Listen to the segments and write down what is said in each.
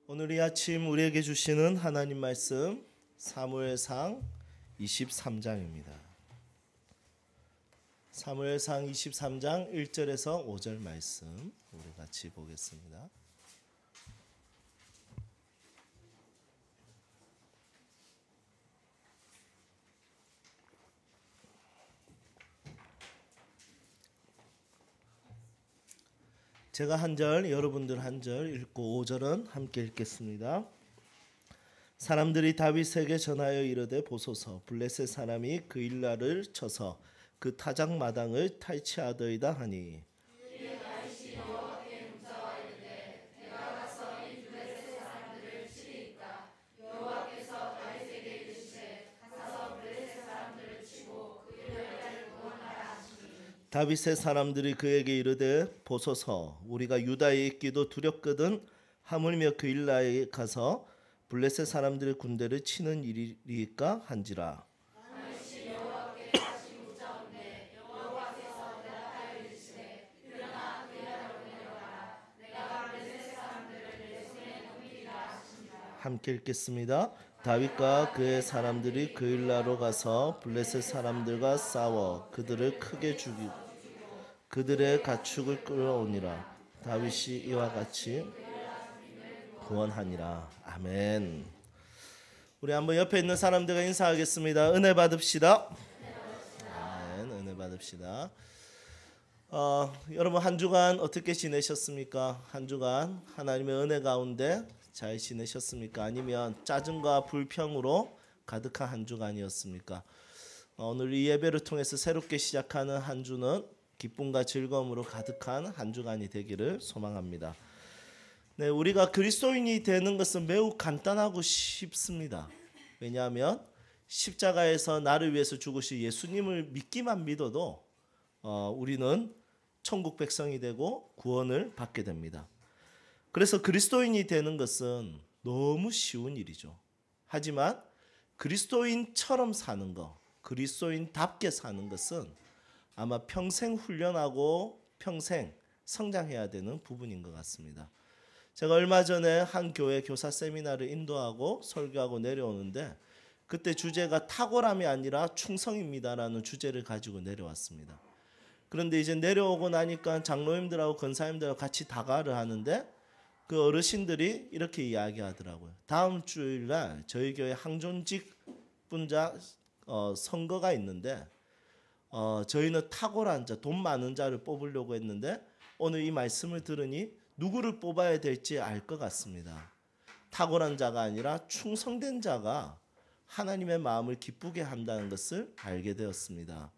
오늘 이 아침 우리에게 주시는 하나님 말씀 사무엘상 23장입니다. 사무엘상 23장 1절에서 5절 말씀 우리 같이 보겠습니다. 제가 한 절, 여러분들 한 절 읽고 5절은 함께 읽겠습니다. 사람들이 다윗에게 전하여 이르되 보소서 블레셋 사람이 그 일날을 쳐서 그 타작 마당을 탈취하더이다 하니 다윗의 사람들이 그에게 이르되 보소서 우리가 유다에 있기도 두렵거든 하물며 그 일나에 가서 블레셋 사람들의 군대를 치는 일이니까 한지라. 함께 읽겠습니다. 다윗과 그의 사람들이 그 일나로 가서 블레셋 사람들과 싸워 그들을 크게 죽이고 그들의 가축을 끌어오니라. 다윗이 이와 같이 구원하니라. 아멘. 우리 한번 옆에 있는 사람들과 인사하겠습니다. 은혜 받읍시다. 아멘. 은혜 받읍시다. 여러분 한 주간 어떻게 지내셨습니까? 한 주간 하나님의 은혜 가운데 잘 지내셨습니까? 아니면 짜증과 불평으로 가득한 한 주간이었습니까? 오늘 이 예배를 통해서 새롭게 시작하는 한 주는 기쁨과 즐거움으로 가득한 한 주간이 되기를 소망합니다. 네, 우리가 그리스도인이 되는 것은 매우 간단하고 쉽습니다. 왜냐하면 십자가에서 나를 위해서 죽으신 예수님을 믿기만 믿어도 우리는 천국 백성이 되고 구원을 받게 됩니다. 그래서 그리스도인이 되는 것은 너무 쉬운 일이죠. 하지만 그리스도인처럼 사는 것, 그리스도인답게 사는 것은 아마 평생 훈련하고 평생 성장해야 되는 부분인 것 같습니다. 제가 얼마 전에 한 교회 교사 세미나를 인도하고 설교하고 내려오는데 그때 주제가 탁월함이 아니라 충성입니다라는 주제를 가지고 내려왔습니다. 그런데 이제 내려오고 나니까 장로님들하고 권사님들하고 같이 다가를 하는데 그 어르신들이 이렇게 이야기하더라고요. 다음 주일날 저희 교회 항존직 분자 선거가 있는데 저희는 탁월한 자, 돈 많은 자를 뽑으려고 했는데 오늘 이 말씀을 들으니 누구를 뽑아야 될지 알 것 같습니다. 탁월한 자가 아니라 충성된 자가 하나님의 마음을 기쁘게 한다는 것을 알게 되었습니다.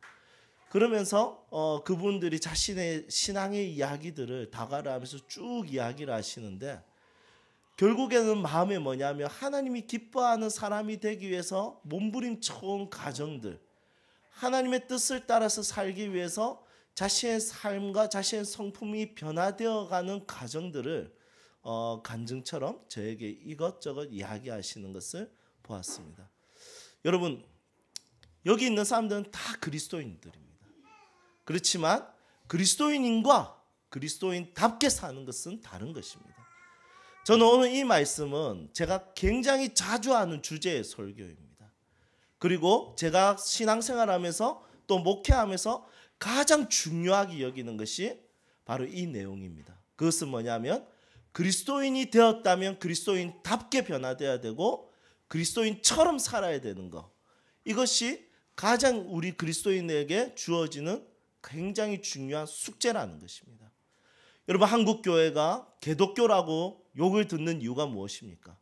그러면서 그분들이 자신의 신앙의 이야기들을 다가를 하면서 쭉 이야기를 하시는데 결국에는 마음에 뭐냐면 하나님이 기뻐하는 사람이 되기 위해서 몸부림쳐온 가정들, 하나님의 뜻을 따라서 살기 위해서 자신의 삶과 자신의 성품이 변화되어가는 과정들을 간증처럼 저에게 이것저것 이야기하시는 것을 보았습니다. 여러분 여기 있는 사람들은 다 그리스도인들입니다. 그렇지만 그리스도인과 그리스도인답게 사는 것은 다른 것입니다. 저는 오늘 이 말씀은 제가 굉장히 자주 하는 주제의 설교입니다. 그리고 제가 신앙생활하면서 또 목회하면서 가장 중요하게 여기는 것이 바로 이 내용입니다. 그것은 뭐냐면 그리스도인이 되었다면 그리스도인답게 변화되어야 되고 그리스도인처럼 살아야 되는 것. 이것이 가장 우리 그리스도인에게 주어지는 굉장히 중요한 숙제라는 것입니다. 여러분 한국 교회가 개독교라고 욕을 듣는 이유가 무엇입니까?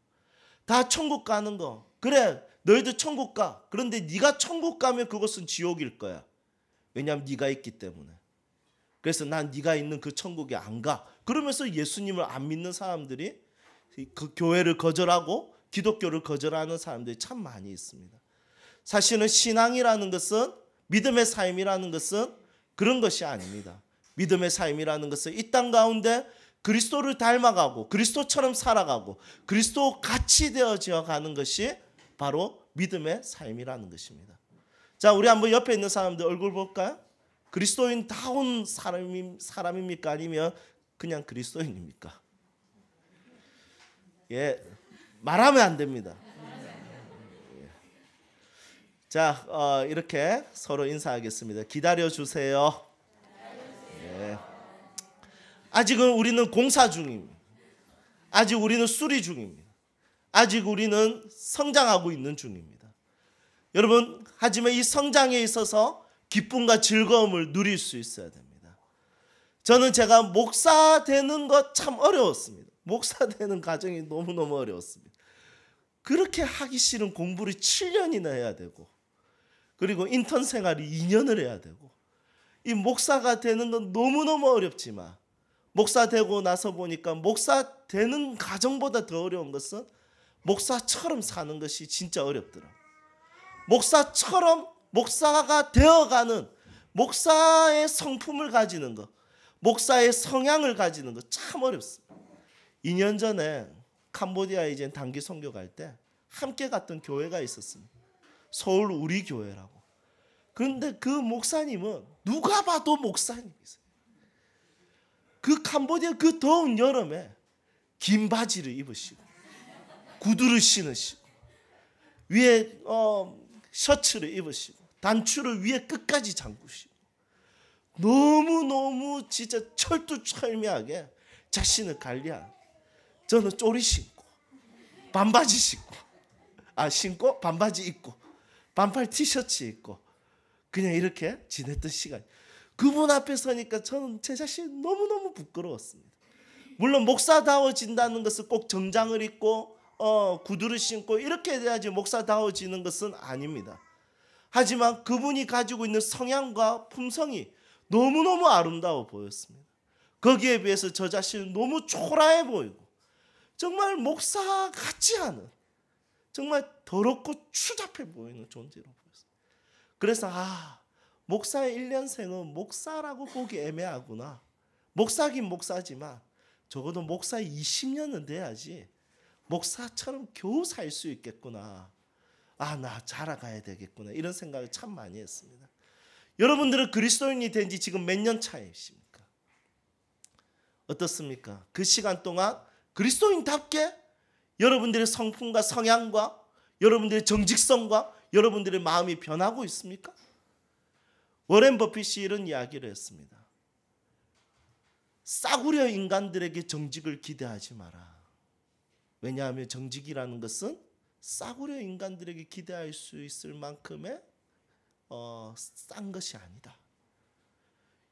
다 천국 가는 거. 그래 너희들 천국 가. 그런데 네가 천국 가면 그것은 지옥일 거야. 왜냐하면 네가 있기 때문에. 그래서 난 네가 있는 그 천국에 안 가. 그러면서 예수님을 안 믿는 사람들이 그 교회를 거절하고 기독교를 거절하는 사람들이 참 많이 있습니다. 사실은 신앙이라는 것은 믿음의 삶이라는 것은 그런 것이 아닙니다. 믿음의 삶이라는 것은 이 땅 가운데 그리스도를 닮아가고 그리스도처럼 살아가고 그리스도 같이 되어져 가는 것이 바로 믿음의 삶이라는 것입니다. 자, 우리 한번 옆에 있는 사람들 얼굴 볼까요? 그리스도인다운 사람입니까? 아니면 그냥 그리스도인입니까? 예, 말하면 안 됩니다. 자, 이렇게 서로 인사하겠습니다. 기다려 주세요. 예. 아직은 우리는 공사 중입니다. 아직 우리는 수리 중입니다. 아직 우리는 성장하고 있는 중입니다. 여러분, 하지만 이 성장에 있어서 기쁨과 즐거움을 누릴 수 있어야 됩니다. 저는 제가 목사 되는 것 참 어려웠습니다. 목사 되는 과정이 너무너무 어려웠습니다. 그렇게 하기 싫은 공부를 7년이나 해야 되고, 그리고 인턴 생활을 2년을 해야 되고, 이 목사가 되는 건 너무너무 어렵지만 목사 되고 나서 보니까 목사 되는 과정보다 더 어려운 것은 목사처럼 사는 것이 진짜 어렵더라고요. 목사처럼 목사가 되어가는, 목사의 성품을 가지는 것, 목사의 성향을 가지는 것 참 어렵습니다. 2년 전에 캄보디아에 이제 단기 선교 갈 때 함께 갔던 교회가 있었습니다. 서울 우리 교회라고. 그런데 그 목사님은 누가 봐도 목사님이세요. 그 캄보디아 그 더운 여름에 긴 바지를 입으시고 구두를 신으시고 위에 셔츠를 입으시고 단추를 위에 끝까지 잠그시고 너무너무 진짜 철두철미하게 자신을 관리한, 저는 쪼리 신고 반바지 신고 반바지 입고 반팔 티셔츠 입고 그냥 이렇게 지냈던 시간. 그분 앞에 서니까 저는 제 자신이 너무너무 부끄러웠습니다. 물론 목사다워진다는 것은 꼭 정장을 입고 구두를 신고 이렇게 돼야지 목사다워지는 것은 아닙니다. 하지만 그분이 가지고 있는 성향과 품성이 너무너무 아름다워 보였습니다. 거기에 비해서 저 자신은 너무 초라해 보이고 정말 목사 같지 않은, 정말 더럽고 추잡해 보이는 존재로 보였어요. 그래서 목사의 1년생은 목사라고 보기 애매하구나. 목사긴 목사지만 적어도 목사 20년은 돼야지 목사처럼 겨우 살 수 있겠구나. 나 자라가야 되겠구나. 이런 생각을 참 많이 했습니다. 여러분들은 그리스도인이 된 지 지금 몇 년 차이십니까? 어떻습니까? 그 시간 동안 그리스도인답게 여러분들의 성품과 성향과 여러분들의 정직성과 여러분들의 마음이 변하고 있습니까? 워렌 버핏이 이런 이야기를 했습니다. 싸구려 인간들에게 정직을 기대하지 마라. 왜냐하면 정직이라는 것은 싸구려 인간들에게 기대할 수 있을 만큼의 싼 것이 아니다.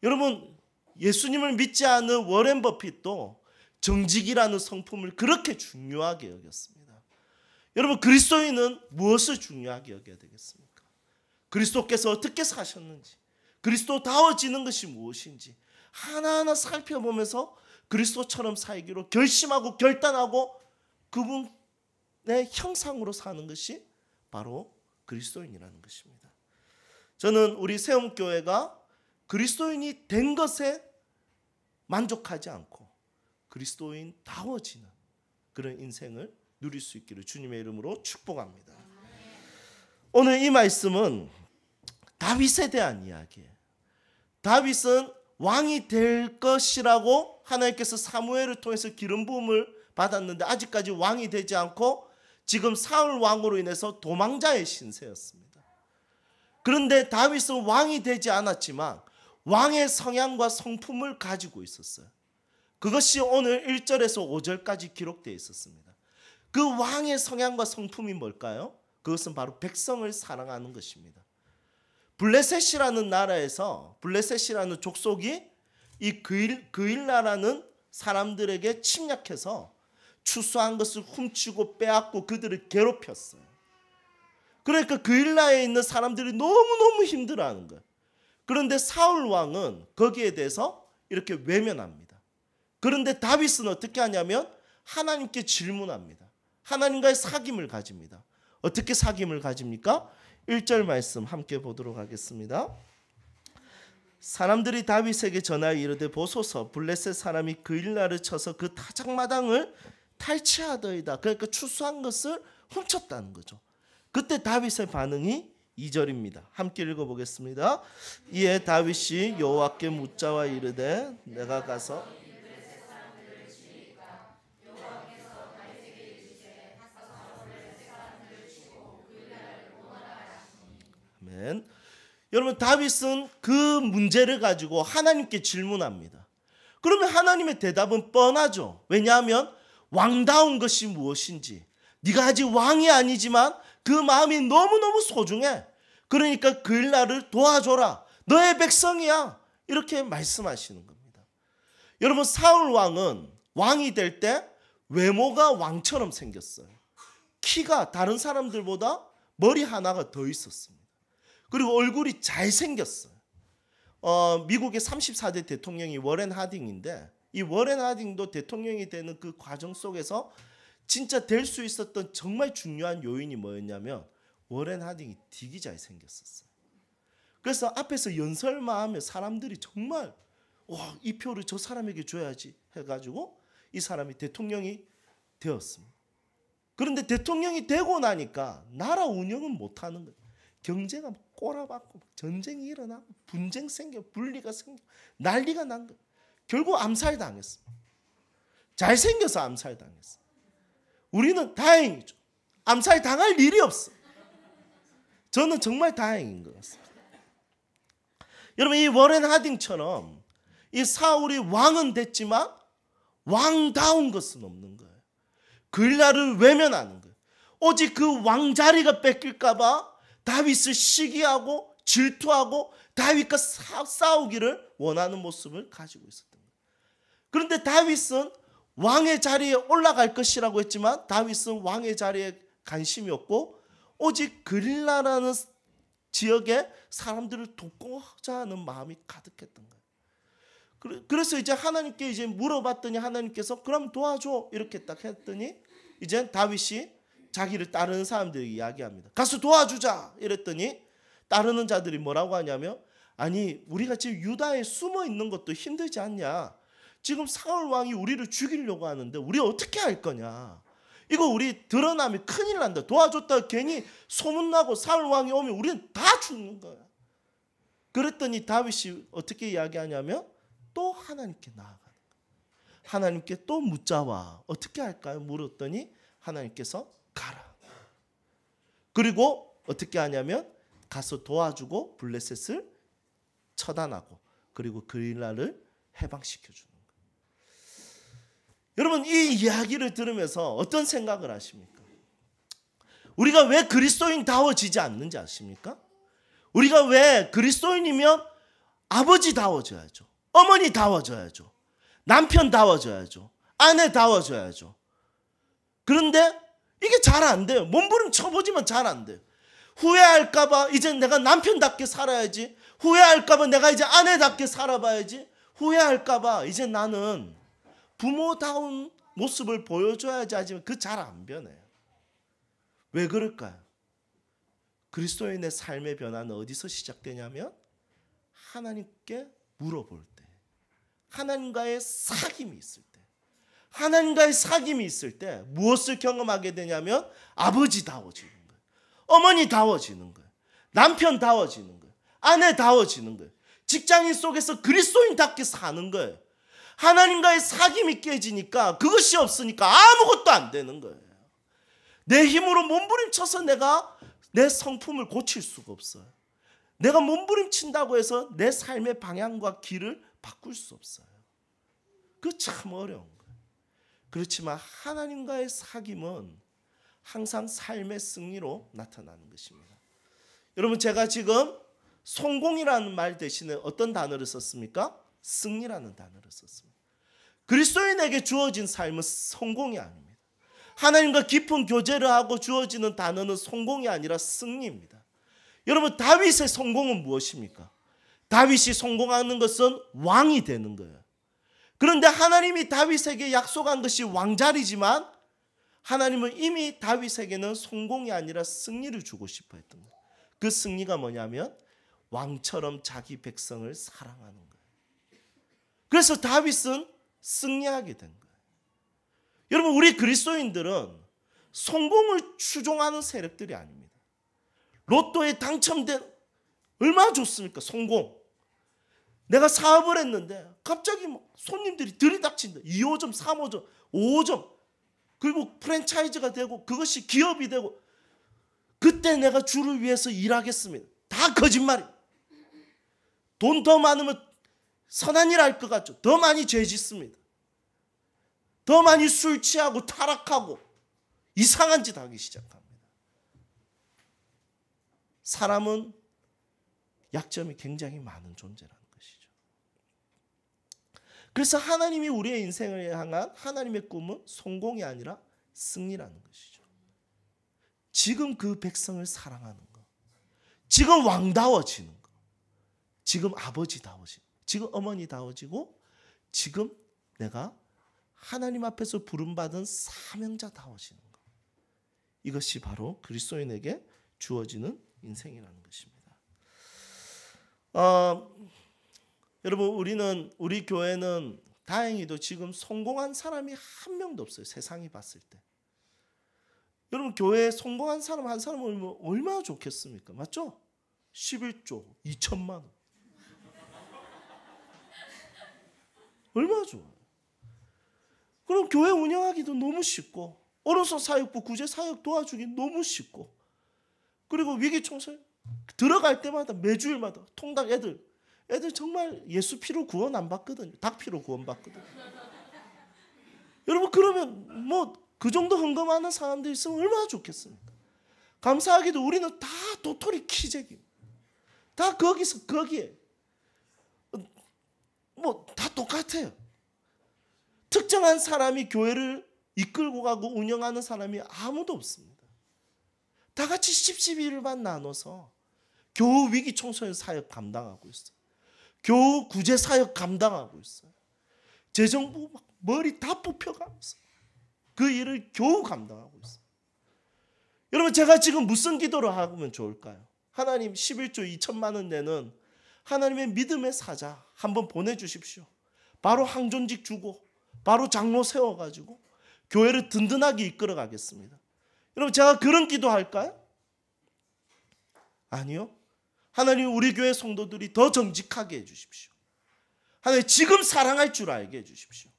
여러분, 예수님을 믿지 않은 워렌 버핏도 정직이라는 성품을 그렇게 중요하게 여겼습니다. 여러분, 그리스도인은 무엇을 중요하게 여겨야 되겠습니까? 그리스도께서 어떻게 사셨는지, 그리스도다워지는 것이 무엇인지 하나하나 살펴보면서 그리스도처럼 살기로 결심하고 결단하고 그분의 형상으로 사는 것이 바로 그리스도인이라는 것입니다. 저는 우리 세움교회가 그리스도인이 된 것에 만족하지 않고 그리스도인다워지는 그런 인생을 누릴 수 있기를 주님의 이름으로 축복합니다. 오늘 이 말씀은 다윗에 대한 이야기예요. 다윗은 왕이 될 것이라고 하나님께서 사무엘을 통해서 기름 부음을 받았는데 아직까지 왕이 되지 않고 지금 사울 왕으로 인해서 도망자의 신세였습니다. 그런데 다윗은 왕이 되지 않았지만 왕의 성향과 성품을 가지고 있었어요. 그것이 오늘 1절에서 5절까지 기록되어 있었습니다. 그 왕의 성향과 성품이 뭘까요? 그것은 바로 백성을 사랑하는 것입니다. 블레셋이라는 나라에서, 블레셋이라는 족속이 이 그일라라는 사람들에게 침략해서 추수한 것을 훔치고 빼앗고 그들을 괴롭혔어요. 그러니까 그일라에 있는 사람들이 너무너무 힘들어하는 거예요. 그런데 사울 왕은 거기에 대해서 이렇게 외면합니다. 그런데 다윗은 어떻게 하냐면 하나님께 질문합니다. 하나님과의 사귐을 가집니다. 어떻게 사귐을 가집니까? 1절 말씀 함께 보도록 하겠습니다. 사람들이 다윗에게 전하여 이르되 보소서 블레셋 사람이 그일라를 쳐서 그 타작마당을 탈취하더이다. 그러니까 추수한 것을 훔쳤다는 거죠. 그때 다윗의 반응이 2절입니다. 함께 읽어보겠습니다. 이에 다윗이 여호와께 묻자와 이르되 내가 가서 여러분 다윗은 그 문제를 가지고 하나님께 질문합니다. 그러면 하나님의 대답은 뻔하죠. 왜냐하면 왕다운 것이 무엇인지, 네가 아직 왕이 아니지만 그 마음이 너무너무 소중해. 그러니까 그일라를 도와줘라. 너의 백성이야. 이렇게 말씀하시는 겁니다. 여러분 사울 왕은 왕이 될 때 외모가 왕처럼 생겼어요. 키가 다른 사람들보다 머리 하나가 더 있었습니다. 그리고 얼굴이 잘생겼어요. 미국의 34대 대통령이 워렌 하딩인데, 이 워렌 하딩도 대통령이 되는 그 과정 속에서 진짜 될 수 있었던 정말 중요한 요인이 뭐였냐면 워렌 하딩이 되게 잘생겼었어요. 그래서 앞에서 연설만 하면 사람들이 정말 와, 이 표를 저 사람에게 줘야지 해가지고 이 사람이 대통령이 되었습니다. 그런데 대통령이 되고 나니까 나라 운영은 못하는 거예요. 경제가 꼬라박고 전쟁이 일어나고 분쟁 생겨 분리가 생겨 난리가 난 거예요. 결국 암살당했습니다. 잘생겨서 암살당했어요. 우리는 다행이죠. 암살당할 일이 없어요. 저는 정말 다행인 것 같습니다. 여러분 이 워렌 하딩처럼 이 사울이 왕은 됐지만 왕다운 것은 없는 거예요. 그일라를 외면하는 거예요. 오직 그 왕자리가 뺏길까 봐 다윗을 시기하고 질투하고 다윗과 싸우기를 원하는 모습을 가지고 있었던 거예요. 그런데 다윗은 왕의 자리에 올라갈 것이라고 했지만 다윗은 왕의 자리에 관심이 없고 오직 그릴라라는 지역에 사람들을 돕고자 하는 마음이 가득했던 거예요. 그래서 이제 하나님께 이제 물어봤더니 하나님께서 그럼 도와줘 이렇게 딱 했더니 이제 다윗이 자기를 따르는 사람들에게 이야기합니다. 가서 도와주자 이랬더니 따르는 자들이 뭐라고 하냐면 아니 우리가 지금 유다에 숨어 있는 것도 힘들지 않냐. 지금 사울 왕이 우리를 죽이려고 하는데 우리 어떻게 할 거냐. 이거 우리 드러나면 큰일 난다. 도와줬다 괜히 소문나고 사울 왕이 오면 우리는 다 죽는 거야. 그랬더니 다윗이 어떻게 이야기하냐면 또 하나님께 나아가는 거야. 하나님께 또 묻자와 어떻게 할까요? 물었더니 하나님께서 가라. 그리고 어떻게 하냐면 가서 도와주고 블레셋을 처단하고 그리고 그릴라를 해방시켜주는 거예요. 여러분 이 이야기를 들으면서 어떤 생각을 하십니까? 우리가 왜 그리스도인다워지지 않는지 아십니까? 우리가 왜 그리스도인이면 아버지다워져야죠. 어머니다워져야죠. 남편다워져야죠. 아내다워져야죠. 그런데 이게 잘 안 돼요. 몸부림쳐보지만 잘 안 돼요. 후회할까 봐 이제 내가 남편답게 살아야지. 후회할까 봐 내가 이제 아내답게 살아봐야지. 후회할까 봐 이제 나는 부모다운 모습을 보여줘야지 하지만 그 잘 안 변해요. 왜 그럴까요? 그리스도인의 삶의 변화는 어디서 시작되냐면 하나님께 물어볼 때, 하나님과의 사귐이 있을 때, 하나님과의 사귐이 있을 때 무엇을 경험하게 되냐면 아버지다워지는 거예요. 어머니다워지는 거예요. 남편다워지는 거예요. 아내다워지는 거예요. 직장인 속에서 그리스도인답게 사는 거예요. 하나님과의 사귐이 깨지니까 그것이 없으니까 아무것도 안 되는 거예요. 내 힘으로 몸부림쳐서 내가 내 성품을 고칠 수가 없어요. 내가 몸부림친다고 해서 내 삶의 방향과 길을 바꿀 수 없어요. 그거 참 어려운 거예요. 그렇지만 하나님과의 사귐은 항상 삶의 승리로 나타나는 것입니다. 여러분 제가 지금 성공이라는 말 대신에 어떤 단어를 썼습니까? 승리라는 단어를 썼습니다. 그리스도인에게 주어진 삶은 성공이 아닙니다. 하나님과 깊은 교제를 하고 주어지는 단어는 성공이 아니라 승리입니다. 여러분 다윗의 성공은 무엇입니까? 다윗이 성공하는 것은 왕이 되는 거예요. 그런데 하나님이 다윗에게 약속한 것이 왕자리지만 하나님은 이미 다윗에게는 성공이 아니라 승리를 주고 싶어 했던 거예요. 그 승리가 뭐냐면 왕처럼 자기 백성을 사랑하는 거예요. 그래서 다윗은 승리하게 된 거예요. 여러분 우리 그리스도인들은 성공을 추종하는 세력들이 아닙니다. 로또에 당첨된 얼마나 좋습니까? 성공. 내가 사업을 했는데 갑자기 손님들이 들이닥친다. 2호점, 3호점, 5호점 그리고 프랜차이즈가 되고 그것이 기업이 되고 그때 내가 주를 위해서 일하겠습니다. 다 거짓말이에요. 돈 더 많으면 선한 일 할 것 같죠. 더 많이 죄 짓습니다. 더 많이 술 취하고 타락하고 이상한 짓 하기 시작합니다. 사람은 약점이 굉장히 많은 존재라는 것이죠. 그래서 하나님이 우리의 인생을 향한 하나님의 꿈은 성공이 아니라 승리라는 것이죠. 지금 그 백성을 사랑하는 것, 지금 왕다워지는 것, 지금 아버지다워지는 것, 지금 어머니다워지고 지금 내가 하나님 앞에서 부름받은 사명자다워지는 것, 이것이 바로 그리스도인에게 주어지는 인생이라는 것입니다. 여러분, 우리 교회는 다행히도 지금 성공한 사람이 한 명도 없어요. 세상이 봤을 때. 여러분, 교회에 성공한 사람 한 사람은 얼마나 좋겠습니까? 맞죠? 11조 2천만 원. 얼마나 좋아요. 그럼 교회 운영하기도 너무 쉽고, 어른선 사역부 구제 사역 도와주기 너무 쉽고, 그리고 위기청소 들어갈 때마다 매주일마다 통닭 애들 정말 예수 피로 구원 안 받거든요. 닭 피로 구원 받거든요. 여러분, 그러면 뭐 그 정도 헌금하는 사람들 있으면 얼마나 좋겠습니까? 감사하게도 우리는 다 도토리 키재기입니다. 다 거기서 거기에 뭐 다 똑같아요. 특정한 사람이 교회를 이끌고 가고 운영하는 사람이 아무도 없습니다. 다 같이 10-11반 나눠서 교우 위기 청소년 사역 감당하고 있어요. 교우 구제 사역 감당하고 있어요. 재정부 막 머리 다 뽑혀가면서 그 일을 겨우 감당하고 있어요. 여러분, 제가 지금 무슨 기도를 하면 좋을까요? 하나님, 11조 2천만 원 내는 하나님의 믿음의 사자 한번 보내주십시오. 바로 항존직 주고 바로 장로 세워가지고 교회를 든든하게 이끌어 가겠습니다. 여러분, 제가 그런 기도할까요? 아니요. 하나님, 우리 교회 성도들이 더 정직하게 해주십시오. 하나님, 지금 사랑할 줄 알게 해주십시오.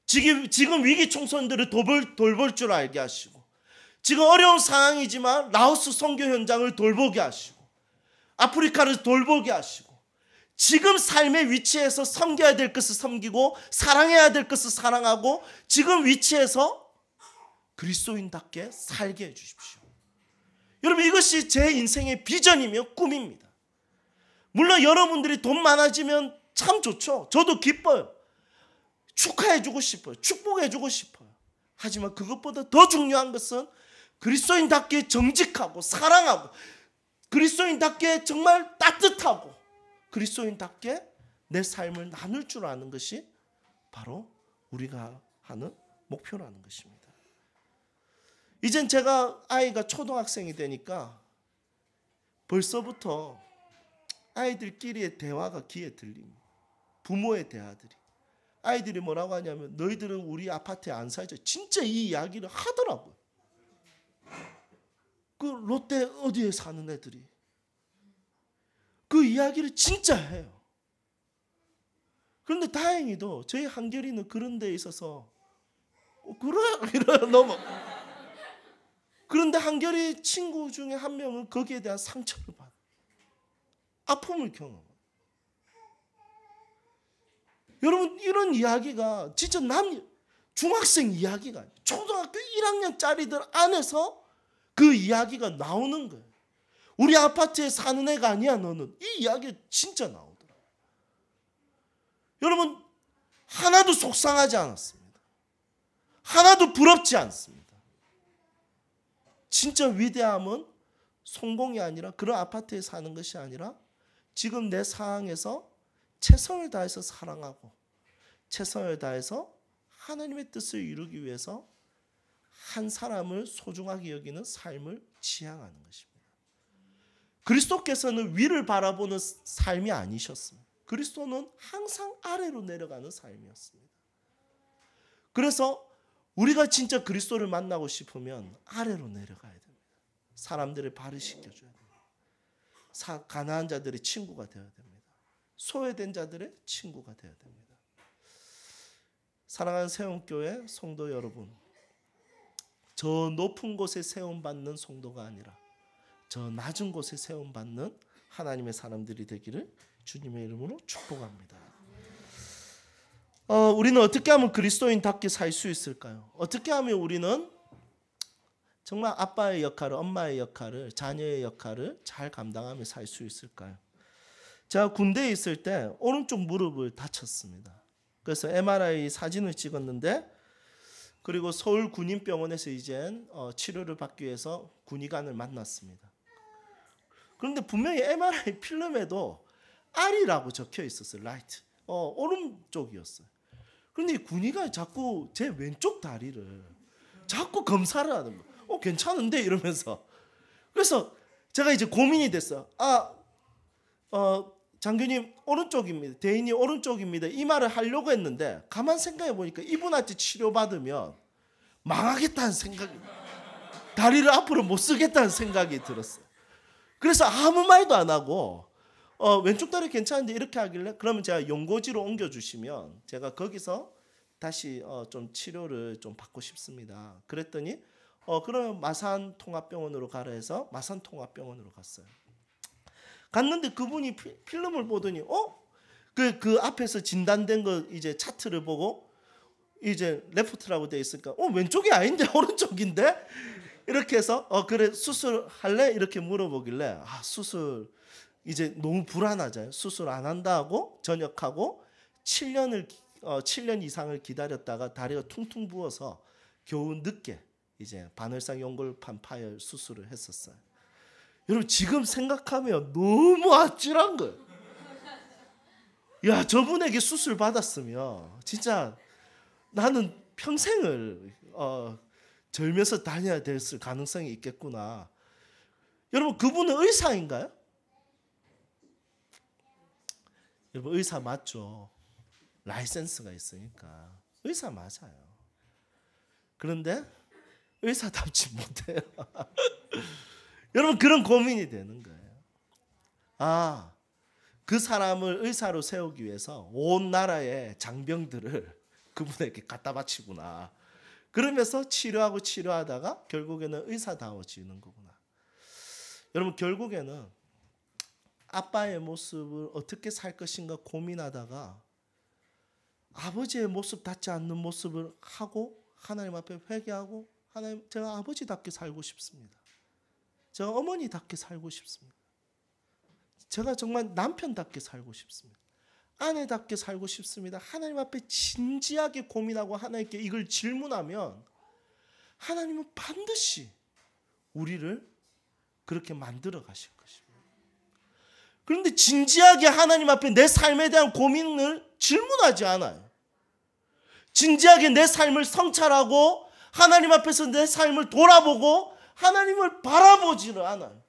지금 위기 청소년들을 돌볼 줄 알게 하시고, 지금 어려운 상황이지만 라오스 선교 현장을 돌보게 하시고, 아프리카를 돌보게 하시고, 지금 삶의 위치에서 섬겨야 될 것을 섬기고 사랑해야 될 것을 사랑하고 지금 위치에서 그리스도인답게 살게 해주십시오. 여러분, 이것이 제 인생의 비전이며 꿈입니다. 물론 여러분들이 돈 많아지면 참 좋죠. 저도 기뻐요. 축하해주고 싶어요. 축복해주고 싶어요. 하지만 그것보다 더 중요한 것은 그리스도인답게 정직하고 사랑하고 그리스도인답게 정말 따뜻하고 그리스도인답게 내 삶을 나눌 줄 아는 것이 바로 우리가 하는 목표라는 것입니다. 이젠 제가 아이가 초등학생이 되니까 벌써부터 아이들끼리의 대화가 귀에 들립니다. 부모의 대화들이. 아이들이 뭐라고 하냐면, 너희들은 우리 아파트에 안 살죠. 진짜 이 이야기를 하더라고요. 그 롯데 어디에 사는 애들이 그 이야기를 진짜 해요. 그런데 다행히도 저희 한결이는 그런 데 있어서 그래 이러요. 너무. 그런데 한결이 친구 중에 한 명은 거기에 대한 상처를 받아요. 아픔을 경험해요. 여러분, 이런 이야기가 진짜 중학생 이야기가 아니에요. 초등학교 1학년짜리들 안에서 그 이야기가 나오는 거예요. 우리 아파트에 사는 애가 아니야 너는. 이 이야기가 진짜 나오더라고요. 여러분, 하나도 속상하지 않았습니다. 하나도 부럽지 않습니다. 진짜 위대함은 성공이 아니라, 그런 아파트에 사는 것이 아니라 지금 내 상황에서 최선을 다해서 사랑하고 최선을 다해서 하나님의 뜻을 이루기 위해서 한 사람을 소중하게 여기는 삶을 지향하는 것입니다. 그리스도께서는 위를 바라보는 삶이 아니셨습니다. 그리스도는 항상 아래로 내려가는 삶이었습니다. 그래서 우리가 진짜 그리스도를 만나고 싶으면 아래로 내려가야 됩니다. 사람들을 발을 씻겨줘야 됩니다. 가난한 자들의 친구가 되어야 됩니다. 소외된 자들의 친구가 되어야 됩니다. 사랑하는 세움교회 성도 여러분, 저 높은 곳에 세움받는 성도가 아니라 저 낮은 곳에 세움받는 하나님의 사람들이 되기를 주님의 이름으로 축복합니다. 우리는 어떻게 하면 그리스도인답게 살 수 있을까요? 어떻게 하면 우리는 정말 아빠의 역할을, 엄마의 역할을, 자녀의 역할을 잘 감당하며 살 수 있을까요? 제가 군대에 있을 때 오른쪽 무릎을 다쳤습니다. 그래서 MRI 사진을 찍었는데, 그리고 서울 군인병원에서 이젠 치료를 받기 위해서 군의관을 만났습니다. 그런데 분명히 MRI 필름에도 R이라고 적혀 있었어요. 라이트. 오른쪽이었어요. 그런데 이 군의관이 자꾸 제 왼쪽 다리를 자꾸 검사를 하는 거예요. 괜찮은데 이러면서. 그래서 제가 이제 고민이 됐어요. 장교님 오른쪽입니다. 대인이 오른쪽입니다. 이 말을 하려고 했는데 가만 생각해 보니까 이분한테 치료받으면 망하겠다는 생각이, 다리를 앞으로 못 쓰겠다는 생각이 들었어요. 그래서 아무 말도 안 하고 왼쪽 다리 괜찮은데 이렇게 하길래, 그러면 제가 연고지로 옮겨주시면 제가 거기서 다시 좀 치료를 좀 받고 싶습니다. 그랬더니 그러면 마산통합병원으로 가라 해서 마산통합병원으로 갔어요. 갔는데 그분이 필름을 보더니 그 앞에서 진단된 거 이제 차트를 보고 이제 레프트라고 돼 있으니까 왼쪽이 아닌데 오른쪽인데 이렇게 해서 그래 수술할래? 이렇게 물어보길래 수술 이제 너무 불안하잖아요. 수술 안 한다 하고 전역하고 7년 이상을 기다렸다가 다리가 퉁퉁 부어서 겨우 늦게 이제 바늘상 연골판 파열 수술을 했었어요. 여러분 지금 생각하면 너무 아찔한 거예요. 야, 저분에게 수술 받았으면 진짜 나는 평생을 절면서 다녀야 됐을 가능성이 있겠구나. 여러분 그분은 의사인가요? 여러분 의사 맞죠? 라이센스가 있으니까 의사 맞아요. 그런데 의사답지 못해요. 여러분 그런 고민이 되는 거예요. 그 사람을 의사로 세우기 위해서 온 나라의 장병들을 그분에게 갖다 바치구나. 그러면서 치료하다가 결국에는 의사다워지는 거구나. 여러분 결국에는 아빠의 모습을 어떻게 살 것인가 고민하다가 아버지의 모습 닿지 않는 모습을 하고 하나님 앞에 회개하고, 하나님 제가 아버지답게 살고 싶습니다. 제가 어머니답게 살고 싶습니다. 제가 정말 남편답게 살고 싶습니다. 아내답게 살고 싶습니다. 하나님 앞에 진지하게 고민하고 하나님께 이걸 질문하면 하나님은 반드시 우리를 그렇게 만들어 가실 것입니다. 그런데 진지하게 하나님 앞에 내 삶에 대한 고민을 질문하지 않아요. 진지하게 내 삶을 성찰하고 하나님 앞에서 내 삶을 돌아보고 하나님을 바라보지를 않아요.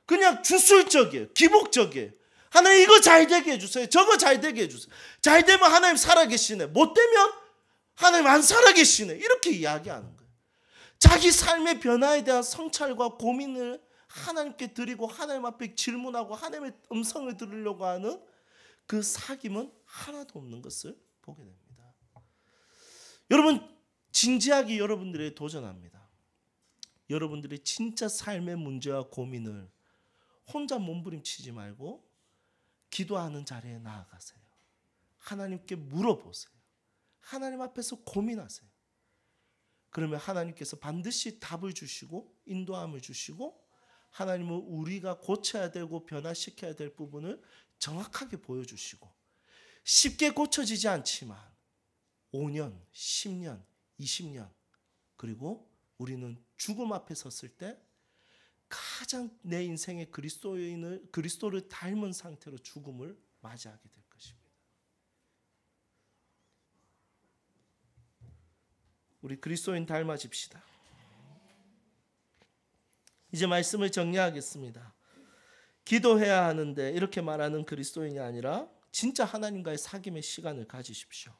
그냥 주술적이에요. 기복적이에요. 하나님 이거 잘 되게 해주세요. 저거 잘 되게 해주세요. 잘 되면 하나님 살아계시네. 못 되면 하나님 안 살아계시네. 이렇게 이야기하는 거예요. 자기 삶의 변화에 대한 성찰과 고민을 하나님께 드리고 하나님 앞에 질문하고 하나님의 음성을 들으려고 하는 그 사귐은 하나도 없는 것을 보게 됩니다. 여러분 진지하게 여러분들에게 도전합니다. 여러분들의 진짜 삶의 문제와 고민을 혼자 몸부림치지 말고 기도하는 자리에 나아가세요. 하나님께 물어보세요. 하나님 앞에서 고민하세요. 그러면 하나님께서 반드시 답을 주시고 인도함을 주시고 하나님은 우리가 고쳐야 되고 변화시켜야 될 부분을 정확하게 보여주시고 쉽게 고쳐지지 않지만 5년, 10년, 20년 그리고 우리는 죽음 앞에 섰을 때 가장 내 인생의 그리스도를 닮은 상태로 죽음을 맞이하게 될 것입니다. 우리 그리스도인 닮아집시다. 이제 말씀을 정리하겠습니다. 기도해야 하는데 이렇게 말하는 그리스도인이 아니라 진짜 하나님과의 사귐의 시간을 가지십시오.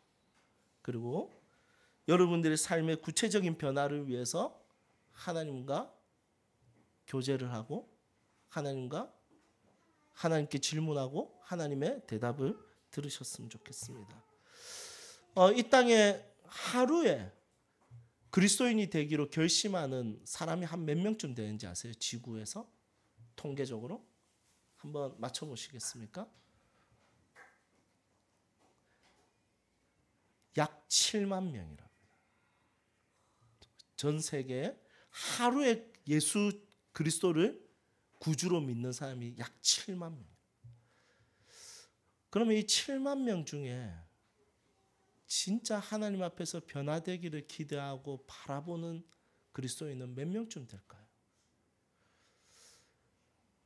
그리고 여러분들의 삶의 구체적인 변화를 위해서 하나님과 교제를 하고 하나님께 질문하고 하나님의 대답을 들으셨으면 좋겠습니다. 이 땅에 하루에 그리스도인이 되기로 결심하는 사람이 한 몇 명쯤 되는지 아세요? 지구에서 통계적으로 한번 맞춰보시겠습니까? 약 7만 명이랍니다. 전 세계에 하루에 예수 그리스도를 구주로 믿는 사람이 약 7만 명. 그러면 이 7만 명 중에 진짜 하나님 앞에서 변화되기를 기대하고 바라보는 그리스도인은 몇 명쯤 될까요?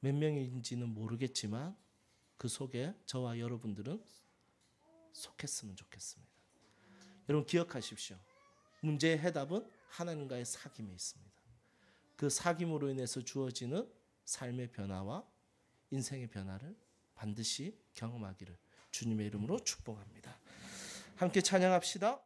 몇 명인지는 모르겠지만 그 속에 저와 여러분들은 속했으면 좋겠습니다. 여러분 기억하십시오. 문제의 해답은 하나님과의 사귐에 있습니다. 그 사귐으로 인해서 주어지는 삶의 변화와 인생의 변화를 반드시 경험하기를 주님의 이름으로 축복합니다. 함께 찬양합시다.